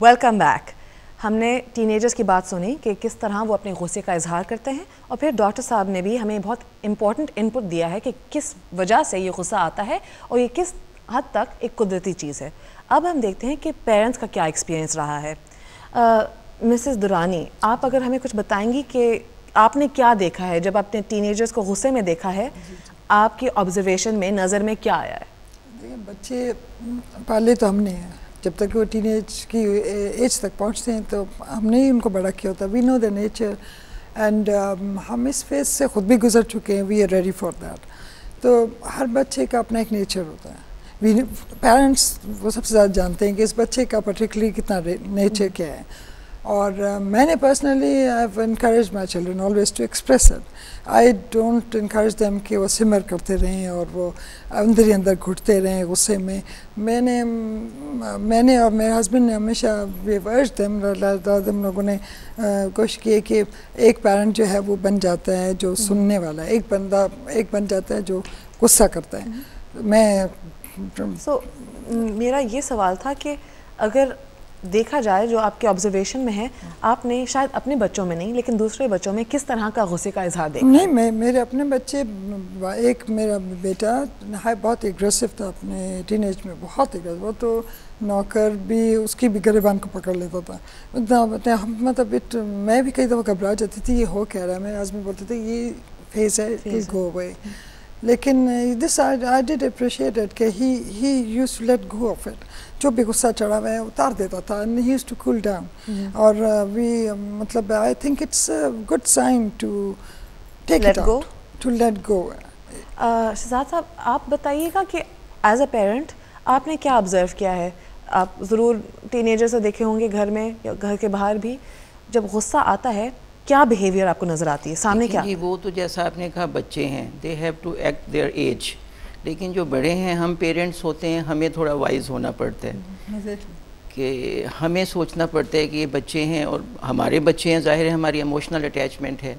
Welcome back. ہم نے ten agers کی بات سنی کہ کس طرح وہ اپنے غصے کا اظہار کرتے ہیں، اور پھر ڈاکٹر صاحب نے بھی ہمیں بہت امپورٹنٹ انپٹ دیا ہے کہ کس وجہ سے یہ غصہ آتا ہے اور یہ کس حد تک ایک قدرتی چیز ہے. اب ہم دیکھتے ہیں کہ پیرنٹس کا کیا ایکسپیرینس رہا ہے. مسز درانی، آپ اگر ہمیں کچھ بتائیں گی کہ آپ نے کیا دیکھا ہے جب اپنے ٹین ایجرز کو غصے میں دیکھا ہے، آپ کی آبزرویشن میں نظر میں کیا آیا ہے؟ بچے پالے تو ہم نے ہیں، جب تک وہ ٹین ایج کی ایج تک پہنچتے ہیں تو ہم نے ہی ان کو بڑا کیا ہوتا. وی نو دا نیچر اینڈ ہم اس فیز سے خود بھی گزر چکے ہیں. We are ready for that. تو ہر بچے کا اپنا ایک نیچر ہوتا ہے. پیرنٹس وہ سب سے زیادہ جانتے ہیں کہ اس بچے کا پرٹیکولرلی کتنا نیچر کیا ہے. اور میں نے personally I have encourage my children always to express it. I don't encourage them کہ وہ سمر کرتے رہیں اور وہ اندر ہی اندر گھٹتے رہیں غصے میں. میں نے اور میرے ہسبینڈ نے ہمیشہ ہم لوگوں نے کوشش کی ہے کہ ایک پیرنٹ جو ہے وہ بن جاتا ہے جو سننے والا ہے، ایک بن جاتا ہے جو غصہ کرتا ہے. میرا یہ سوال تھا کہ اگر دیکھا جائے جو آپ کے آبزرویشن میں ہے، آپ نے شاید اپنے بچوں میں نہیں لیکن دوسرے بچوں میں کس طرح کا غصے کا اظہار دیکھا؟ نہیں، میرے اپنے بچے، ایک میرا بیٹا بہت اگریسو تھا اپنے ٹین ایج میں، بہت اگریسو. وہ تو نوکر بھی اس کی بھی گریبان کو پکڑ لیتا تھا. مطلب میں بھی کئی دفعہ گھبرا جاتی تھی، یہ ہو کہہ رہا ہے. میرے ہسبینڈ بولتے تھے یہ فیز ہے، پلیز گو اوے. لیکن this I did appreciate it کہ he used to let go of it. جو بھی غصہ چڑھا ہوا ہے اتار دیتا تھا. And he used to cool down. اور مطلب I think it's a good sign to take it out, to let go. Shahzad صاحب، آپ بتائیے گا کہ ایز اے پیرنٹ آپ نے کیا آبزرو کیا ہے؟ آپ ضرور ٹین ایجر سے دیکھے ہوں گے گھر میں یا گھر کے باہر بھی. جب غصہ آتا ہے کیا بیہیویئر آپ کو نظر آتی ہے سامنے؟ کیا جی، وہ تو جیسا آپ نے کہا بچے ہیں، they have to act their age. لیکن جو بڑے ہیں، ہم پیرنٹس ہوتے ہیں، ہمیں تھوڑا وائز ہونا پڑتا ہے کہ ہمیں سوچنا پڑتا ہے کہ یہ بچے ہیں اور ہمارے بچے ہیں. ظاہر ہے ہماری ایموشنل اٹیچمنٹ ہے.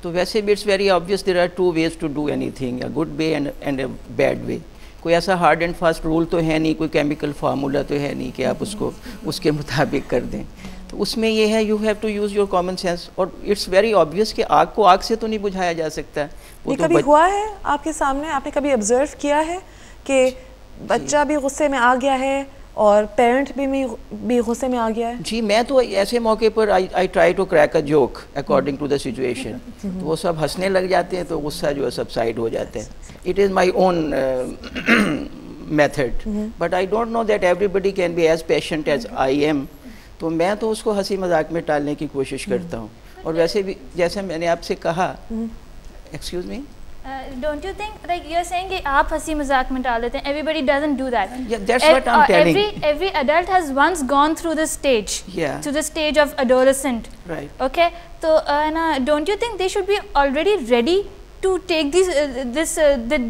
تو ویسے بھی it's very obvious there are two ways to do any thing, a good way and a bad way. کوئی ایسا ہارڈ اینڈ فاسٹ رول تو ہے نہیں، کوئی کیمیکل فارمولا تو ہے نہیں کہ آپ اس کو اس کے مطابق کر دیں. تو اس میں یہ ہے you have to use your common sense. اور اٹس ویری آبویس کہ آگ کو آگ سے تو نہیں بجھایا جا سکتا. یہ کبھی ہوا ہے آپ کے سامنے؟ آپ نے کبھی آبزرو کیا ہے کہ بچہ بھی غصے میں آ گیا ہے اور پیرنٹ بھی غصے میں آ گیا ہے؟ جی، میں تو ایسے موقع پر I try to crack a joke according to the situation. تو وہ سب ہنسنے لگ جاتے ہیں تو غصہ جو ہے سب سائڈ ہو جاتے ہیں. It is my own method, but I don't know that everybody can be as patient as I am. تو میں تو اس کو ہنسی مذاق میں ٹالنے کی کوشش کرتا ہوں. اور ویسے بھی جیسے میں نے آپ سے کہا، excuse me, don't you think like you're saying کہ آپ ہنسی مذاق میں ڈال دیتے ہیں؟ everybody doesn't do that. Yeah, that's what I'm telling. Every adult has once gone through the stage, to the stage of adolescent, right? Okay, so don't you think they should be already ready to take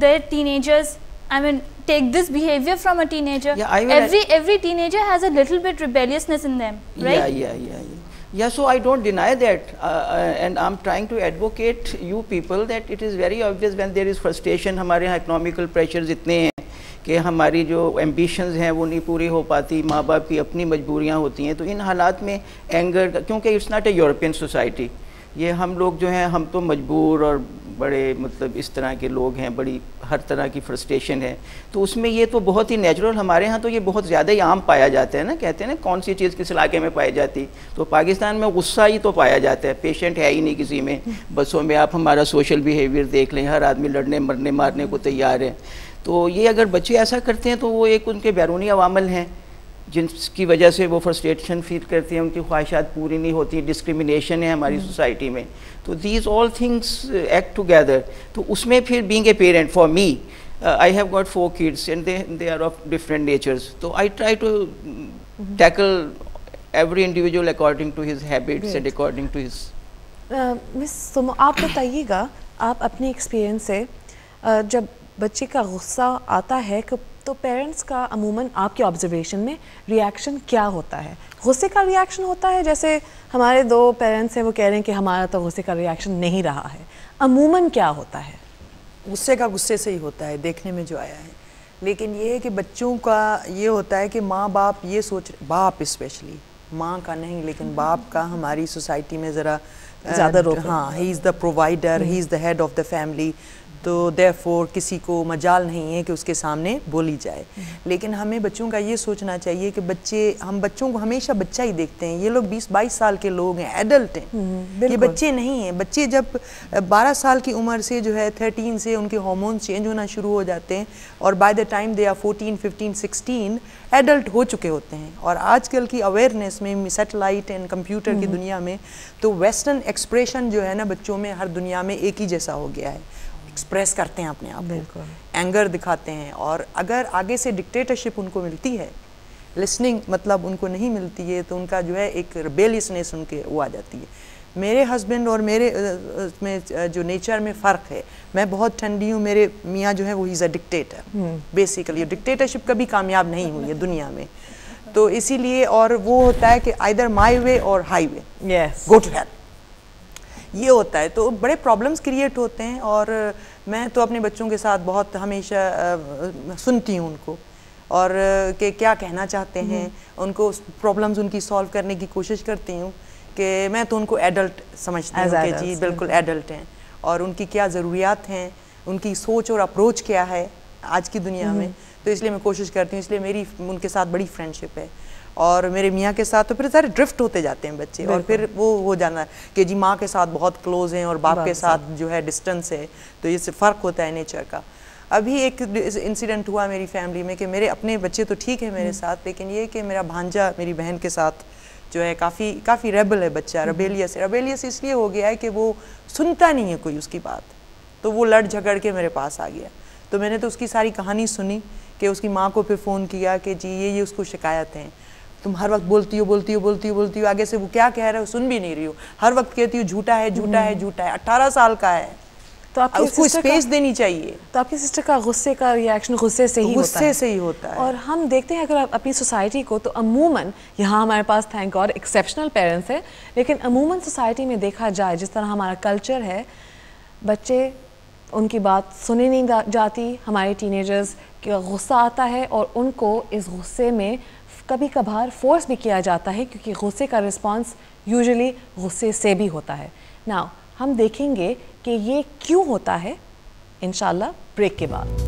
their teenagers, I mean take this behavior from a teenager? Every teenager has a little bit rebelliousness in them, right? Yeah, so I don't deny that, and I'm trying to advocate you people that it is very obvious when there is frustration. ہمارے یہاں economical pressures اتنے ہیں کہ ہماری جو ambitions ہیں وہ نہیں پوری ہو پاتی. ماں باپ کی اپنی مجبوریاں ہوتی ہیں. تو ان حالات میں اینگر، کیونکہ it's not a European society, یہ ہم لوگ جو ہیں ہم تو مجبور اور بڑے مطلب اس طرح کے لوگ ہیں، بڑی ہر طرح کی فرسٹریشن ہے. تو اس میں یہ تو بہت ہی نیچرل، ہمارے ہاں تو یہ بہت زیادہ ہی عام پایا جاتا ہے نا. کہتے ہیں نا کون سی چیز کس علاقے میں پائی جاتی، تو پاکستان میں غصہ ہی تو پایا جاتا ہے. پیشنٹ ہے ہی نہیں کسی میں. بسوں میں آپ ہمارا سوشل بیہیویئر دیکھ لیں، ہر آدمی لڑنے مرنے مارنے کو تیار ہے. تو یہ اگر بچے ایسا کرتے ہیں تو وہ ایک ان کے بیرونی عوامل ہیں جن کی وجہ سے وہ فرسٹریشن فیل کرتے ہیں، ان کی خواہشات پوری نہیں ہوتی. ڈسکریمنیشن ہے ہماری سوسائٹی میں. تو these all things act together. تو اس میں پھر being a parent for me, I have got 4 kids and they are of different natures. So I try to tackle every individual according to his habits and according to his. Miss Sumo, آپ بتائیے گا آپ اپنے experience سے جب بچے کا غصہ آتا ہے تو پیرنٹس کا عموماً آپ کے آبزرویشن میں ریاکشن کیا ہوتا ہے؟ غصے کا ریاکشن ہوتا ہے؟ جیسے ہمارے 2 پیرنٹس ہیں وہ کہہ رہے ہیں کہ ہمارا تو غصے کا ریاکشن نہیں رہا ہے. عموماً کیا ہوتا ہے؟ غصے کا غصے سے ہی ہوتا ہے دیکھنے میں جو آیا ہے. لیکن یہ ہے کہ بچوں کا یہ ہوتا ہے کہ ماں باپ یہ سوچ، باپ اسپیشلی ماں کا نہیں لیکن باپ کا ہماری سوسائٹی میں ذرا زیادہ روک. ہاں he is the provider, he is the head of the family, تو دیئر فور کسی کو مجال نہیں ہے کہ اس کے سامنے بولی جائے. لیکن ہمیں بچوں کا یہ سوچنا چاہیے کہ ہم بچوں کو ہمیشہ بچہ ہی دیکھتے ہیں. یہ لوگ 20-22 سال کے لوگ ہیں, ایڈلٹ ہیں, یہ بچے نہیں ہیں. بچے جب 12 سال کی عمر سے جو ہے 13 سے ان کے ہارمونز چینج ہونا شروع ہو جاتے ہیں اور by the time they are 14, 15, 16 adult ہو چکے ہوتے ہیں. اور آج کل کی اویئرنیس میں سیٹلائٹ اینڈ کمپیوٹر کی دنیا میں تو ویسٹرن ایکسپریشن جو ہے نا بچوں میں ہر دنیا میں ایک ہی جیسا ہو گیا ہے. ایکسپریس کرتے ہیں اپنے آپ کو, اینگر دکھاتے ہیں, اور اگر آگے سے ڈکٹیٹرشپ ان کو ملتی ہے, لسننگ مطلب ان کو نہیں ملتی ہے, تو ان کا جو ہے ایک ریبیلیسنیس ان کے وہ آ جاتی ہے. میرے ہسبینڈ اور میرے میں جو نیچر میں فرق ہے, میں بہت ٹھنڈی ہوں, میرے میاں جو ہے وہ has a dictator basically. Dictatorship کبھی کامیاب نہیں ہوئی ہے دنیا میں, تو اسی لیے, اور وہ ہوتا ہے کہ آئدر مائی وے اور highway, go to hell, یہ ہوتا ہے. تو بڑے پرابلمس کریٹ ہوتے ہیں. اور میں تو اپنے بچوں کے ساتھ بہت ہمیشہ سنتی ہوں ان کو, اور کہ کیا کہنا چاہتے ہیں, ان کو پرابلمز ان کی سالو کرنے کی کوشش کرتی ہوں. کہ میں تو ان کو ایڈلٹ سمجھتی ہوں کہ جی بالکل ایڈلٹ ہیں, اور ان کی کیا ضروریات ہیں, ان کی سوچ اور اپروچ کیا ہے آج کی دنیا میں. تو اس لیے میں کوشش کرتی ہوں, اس لیے میری ان کے ساتھ بڑی فرینڈشپ ہے. اور میرے میاں کے ساتھ تو پھر سارے ڈرفٹ ہوتے جاتے ہیں بچے, اور پھر وہ ہو جانا کہ جی ماں کے ساتھ بہت کلوز ہیں اور باپ کے ساتھ جو ہے ڈسٹنس ہے. تو یہ سے فرق ہوتا ہے نیچر کا. ابھی ایک انسیڈنٹ ہوا میری فیملی میں کہ میرے اپنے بچے تو ٹھیک ہے میرے ساتھ, لیکن یہ کہ میرا بھانجا میری بہن کے ساتھ جو ہے کافی ریبل ہے بچہ, ریبیلیس اس لیے ہو گیا ہے کہ وہ سنتا نہیں ہے کوئی اس کی بات. تو وہ لڑ جھگڑ کے میرے پاس آ گیا. تو میں نے تو اس کی ساری کہانی سنی کہ اس کی ماں کو پھر فون کیا کہ جی یہ اس کو شکایت ہیں, تم ہر وقت بولتی ہو, آگے سے وہ کیا کہہ رہا ہے سن بھی نہیں رہی ہو, ہر وقت کہتی ہو جھوٹا ہے. 18 سال کا ہے, تو آپ اس کو اسپیس دینی چاہیے. تو آپ کی سسٹر کا غصے کا ریاکشن غصے سے ہی ہوتا ہے. اور ہم دیکھتے ہیں اگر اپنی سوسائٹی کو, تو عموماً یہاں ہمارے پاس تھینک گاڈ ایکسیپشنل پیرنٹس ہیں, لیکن عموماً سوسائٹی میں دیکھا جائے جس طرح ہمارا کلچر ہے, بچے ان کی بات سنی نہیں جاتی. ہمارے ٹین ایجرز کا غصہ آتا ہے اور ان کو اس غصے میں کبھی کبھار فورس بھی کیا جاتا ہے, کیونکہ غصے کا رسپانس یوزلی غصے سے بھی ہوتا ہے. ناؤ ہم دیکھیں گے کہ یہ کیوں ہوتا ہے انشاءاللہ بریک کے بعد.